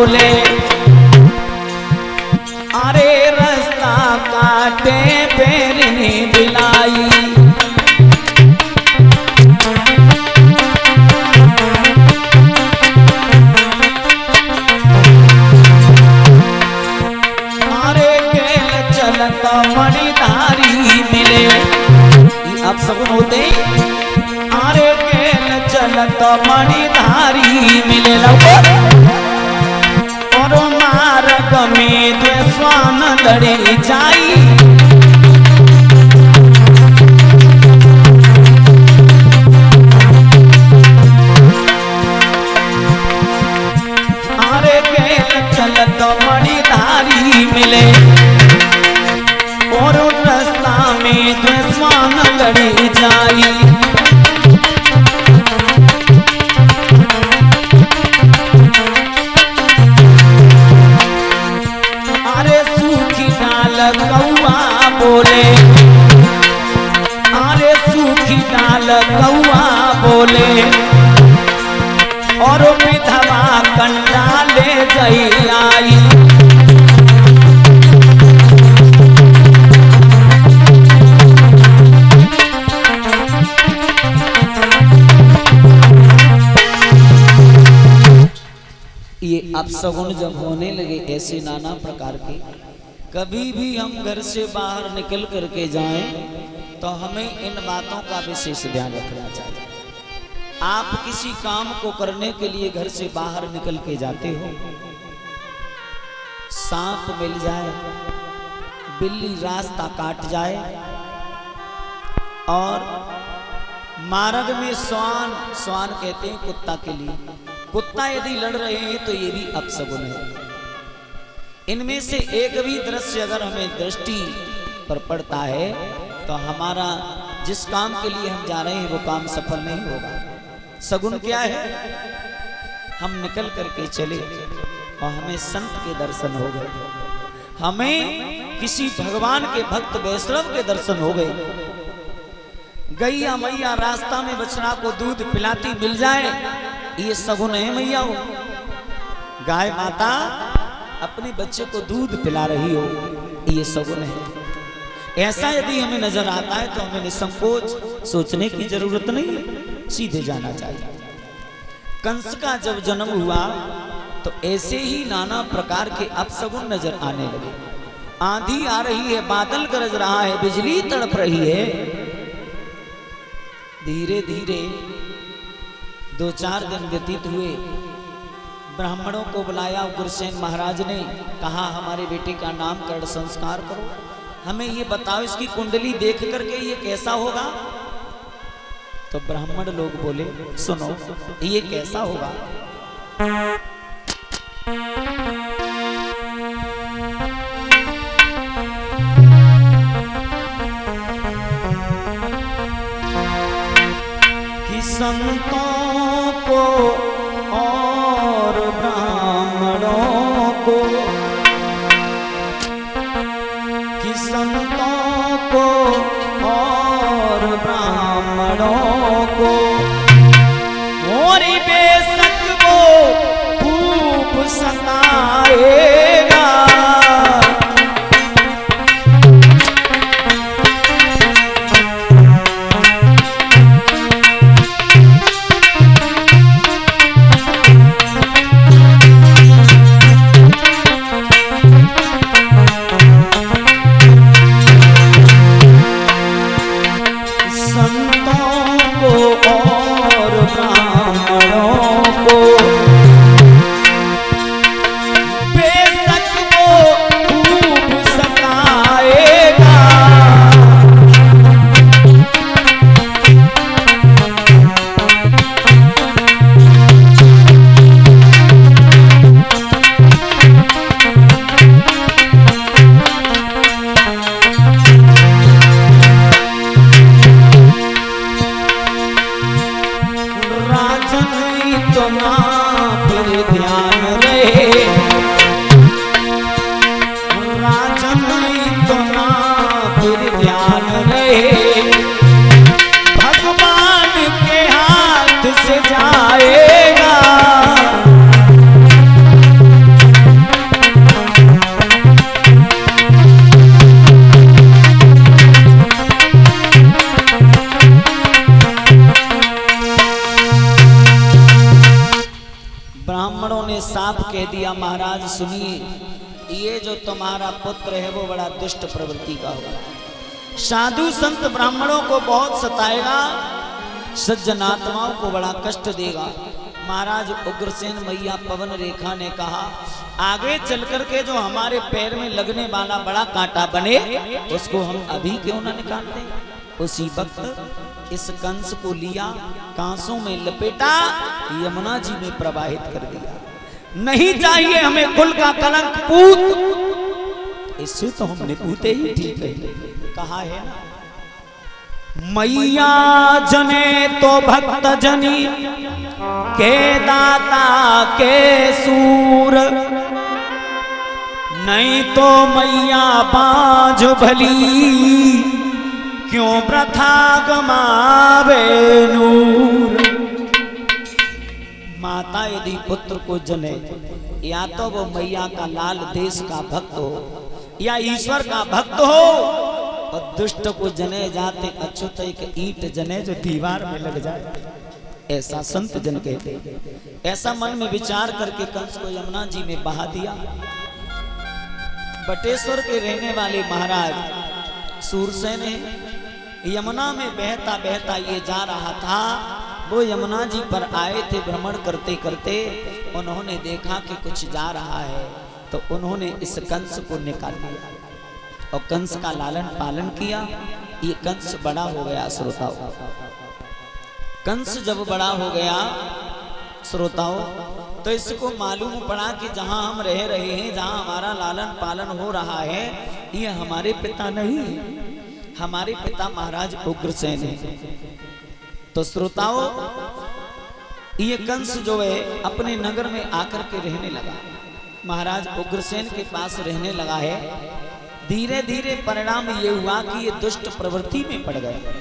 बोले अरे रास्ता काटे पैरनी बिलाई। अरे केल चलत मणिधारी मिले अब सगुन होते। अरे केल चलत मणिधारी मिले और मार्ग में द्वे स्वान लड़े जाई। अरे केल चलत मणिधारी मिले और रास्ता में द्वे स्वान लड़े जाई। कौआ बोले अरे सूखी डाल कौआ बोले और विधवा कंडा ले गई आई। ये अपशगुन जब होने लगे ऐसे नाना प्रकार के, कभी भी हम घर से बाहर निकल करके जाएं तो हमें इन बातों का विशेष ध्यान रखना चाहिए। आप किसी काम को करने के लिए घर से बाहर निकल के जाते हो, सांप मिल जाए, बिल्ली रास्ता काट जाए और मार्ग में स्वान कहते हैं कुत्ता के लिए, कुत्ता यदि लड़ रहे हैं तो ये भी अपशगुन है। इनमें से एक भी दृश्य अगर हमें दृष्टि पर पड़ता है तो हमारा जिस काम के लिए हम जा रहे हैं वो काम सफल नहीं होगा। सगुन क्या है? हम निकल करके चले और हमें संत के दर्शन हो गए, हमें किसी भगवान के भक्त वैष्णव के दर्शन हो गए। गैया मैया रास्ता में बछड़ा को दूध पिलाती मिल जाए, ये सगुन है मैया। हो गाय माता अपने बच्चे को दूध पिला रही हो, ये सगुन है। ऐसा यदि हमें नजर आता है तो हमें निसंकोच सोचने की जरूरत नहीं है, सीधे जाना चाहिए। कंस का जब जन्म हुआ तो ऐसे ही नाना प्रकार के अपशगुन नजर आने लगे। आंधी आ रही है, बादल गरज रहा है, बिजली तड़प रही है। धीरे धीरे 2-4 दिन व्यतीत हुए, ब्राह्मणों को बुलाया। उग्रसेन महाराज ने कहा हमारे बेटे का नामकरण संस्कार करो, हमें ये बताओ इसकी कुंडली देख करके ये कैसा होगा। तो ब्राह्मण लोग बोले सुनो ये कैसा होगा। कि संतों को और ब्राह्मणों को, कि संतों को और ब्राह्मणों को और बेशक वो खूब सताएगा। साफ कह दिया, महाराज सुनिए, ये जो तुम्हारा पुत्र है वो बड़ा दुष्ट प्रवृत्ति का होगा, साधु संत ब्राह्मणों को बहुत सताएगा, सज्जनात्माओं को बड़ा कष्ट देगा। महाराज उग्रसेन मैया पवन रेखा ने कहा, आगे चल कर के जो हमारे पैर में लगने वाला बड़ा कांटा बने उसको हम अभी क्यों ना निकाल दें। उसी वक्त इस कंस को लिया, कांसों में लपेटा, यमुना जी में प्रवाहित कर दिया। नहीं चाहिए हमें कुल का कलंक पूत, इससे तो हमने पूते ही ठीक है। कहा है ना, मैया जने तो भक्त जनी के दाता के सूर, नहीं तो मैया बांझ भली क्यों प्रथा गमावे नूर। माता यदि पुत्र को जने, या तो वो मैया का लाल देश का भक्त हो या ईश्वर का भक्त हो, और दुष्ट को जने जाते अछूत एक ईंट जने जो दीवार में लग जाए, ऐसा संत जन कहते। ऐसा मन में विचार करके कंस को यमुना जी में बहा दिया। बटेश्वर के रहने वाले महाराज सूरसेन है, यमुना में बहता बहता ये जा रहा था। वो यमुना जी पर आए थे, भ्रमण करते करते उन्होंने देखा कि कुछ जा रहा है, तो उन्होंने इस कंस को निकाल लिया और कंस का लालन पालन किया। ये कंस बड़ा हो गया। श्रोताओं, कंस जब बड़ा हो गया श्रोताओं, तो इसको मालूम पड़ा कि जहां हम रह रहे हैं, जहां हमारा लालन पालन हो रहा है, ये हमारे पिता नहीं है, हमारे पिता महाराज उग्रसेन है। तो श्रोताओं, ये कंस जो है अपने नगर में आकर के रहने लगा, महाराज उग्रसेन के पास रहने लगा है। धीरे धीरे परिणाम ये हुआ कि ये दुष्ट प्रवृत्ति में पड़ गया,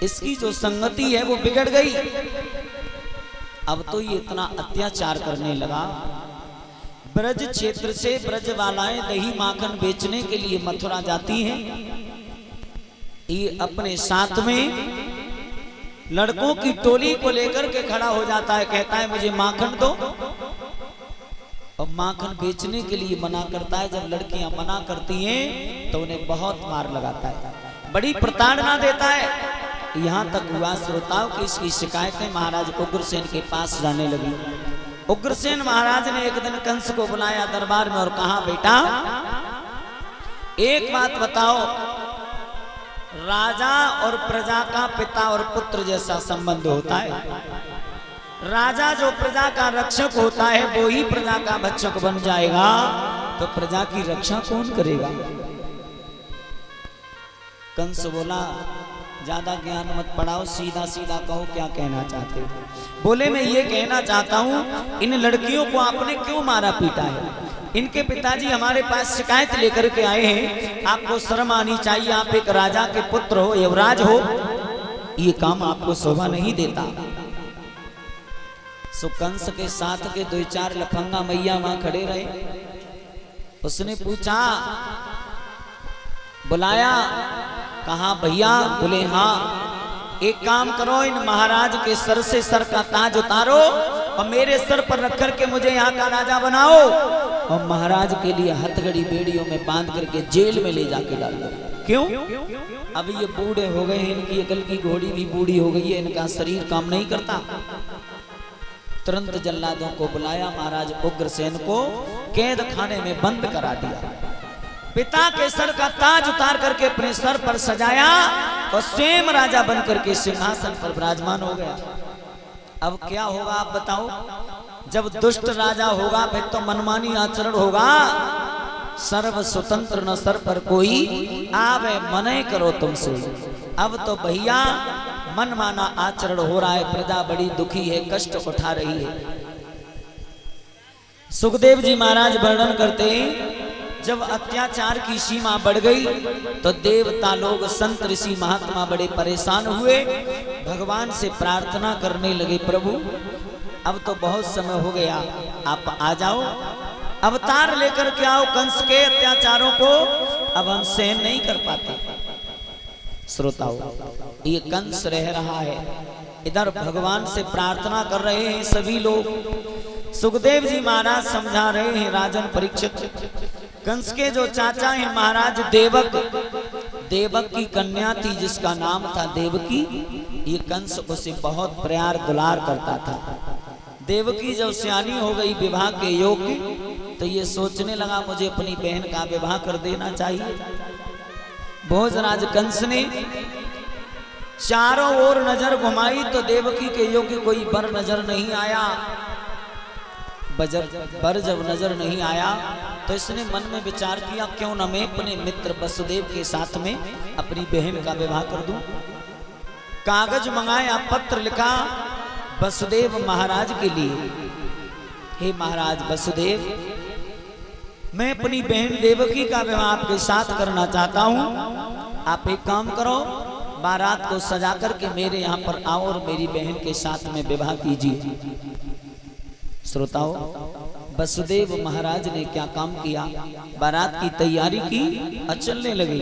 इसकी जो संगति है वो बिगड़ गई। अब तो ये इतना अत्याचार करने लगा। ब्रज क्षेत्र से ब्रज वालाएं दही माखन बेचने के लिए मथुरा जाती हैं। ये अपने साथ में लड़कों की टोली को लेकर के खड़ा हो जाता है, कहता है मुझे माखन दो, और माखन बेचने के लिए मना करता है। जब लड़कियां मना करती हैं तो उन्हें बहुत मार लगाता है, बड़ी प्रताड़ना देता है। यहां तक हुआ श्रोताओं की इसकी शिकायतें महाराज उग्रसेन के पास जाने लगी। उग्रसेन महाराज ने एक दिन कंस को बुलाया दरबार में और कहा, बेटा एक बात बताओ, राजा और प्रजा का पिता और पुत्र जैसा संबंध होता है। राजा जो प्रजा का रक्षक होता है वो ही प्रजा का भक्षक बन जाएगा, तो प्रजा की रक्षा कौन करेगा। कंस बोला, ज्यादा ज्ञान मत पढ़ाओ, सीधा सीधा कहो क्या कहना चाहते हो। बोले, मैं ये कहना चाहता हूँ, इन लड़कियों को आपने क्यों मारा पीटा है। इनके पिताजी हमारे पास शिकायत लेकर के आए हैं, आपको शर्म आनी चाहिए, आप एक राजा के पुत्र हो, युवराज हो, ये काम आपको शोभा नहीं देता। सो कंस के साथ के दो चार लफंगा मैया वहां खड़े रहे। उसने पूछा, बुलाया, कहा भैया। बोले हाँ, एक काम करो, इन महाराज के सर से सर का ताज उतारो और मेरे सर पर रख करके मुझे यहाँ का राजा बनाओ, और महाराज के लिए हथकड़ी बेड़ियों में बांध करके जेल में ले जाके डाल दो। क्यों? अब ये बूढ़े हो गए, इनकी अकल की घोड़ी भी बूढ़ी हो गई है, इनका शरीर काम नहीं करता। तुरंत जल्लादों को बुलाया, महाराज उग्रसेन को कैद खाने में बंद करा दिया। पिता के सर का ताज उतार करके अपने सर पर सजाया और स्वयं राजा बन करके सिंहासन पर विराजमान हो गया। अब क्या होगा आप बताओ। जब दुष्ट राजा होगा फिर तो मनमानी आचरण होगा। सर्व स्वतंत्र न सर पर कोई, आवे मने करो तुमसे। अब तो भैया मनमाना आचरण हो रहा है, प्रजा बड़ी दुखी है, कष्ट उठा रही है। सुखदेव जी महाराज वर्णन करते हैं, जब अत्याचार की सीमा बढ़ गई तो देवता लोग, संत ऋषि महात्मा बड़े परेशान हुए, भगवान से प्रार्थना करने लगे, प्रभु अब तो बहुत समय हो गया, आप आ जाओ, अवतार लेकर के आओ, कंस के अत्याचारों को अब हम सहन नहीं कर पाते। श्रोताओ, ये कंस रह रहा है इधर भगवान से प्रार्थना कर रहे हैं सभी लोग। सुखदेव जी महाराज समझा रहे हैं राजन परीक्षित, कंस के जो चाचा हैं महाराज देवक, देवक की कन्या थी जिसका नाम था देवकी। ये कंस उसे बहुत प्यार दुलार करता था। देवकी जब सियानी हो गई विवाह के योग्य, तो ये सोचने लगा मुझे अपनी बहन का विवाह कर देना चाहिए। भोजराज कंस ने चारों ओर नजर घुमाई तो देवकी के योग्य कोई वर नजर नहीं आया। वर जब नजर नहीं आया तो इसने मन में विचार किया, क्यों न मैं अपने मित्र वसुदेव के साथ में अपनी बहन का विवाह कर दूं। कागज मंगाया, पत्र लिखा वसुदेव महाराज के लिए, हे महाराज वसुदेव, मैं अपनी बहन देवकी का विवाह आपके साथ करना चाहता हूं। आप एक काम करो, बारात को सजा करके मेरे यहाँ पर आओ और मेरी बहन के साथ में विवाह कीजिए। श्रोताओ, वसुदेव महाराज ने क्या काम किया, बारात की तैयारी की और चलने लगी।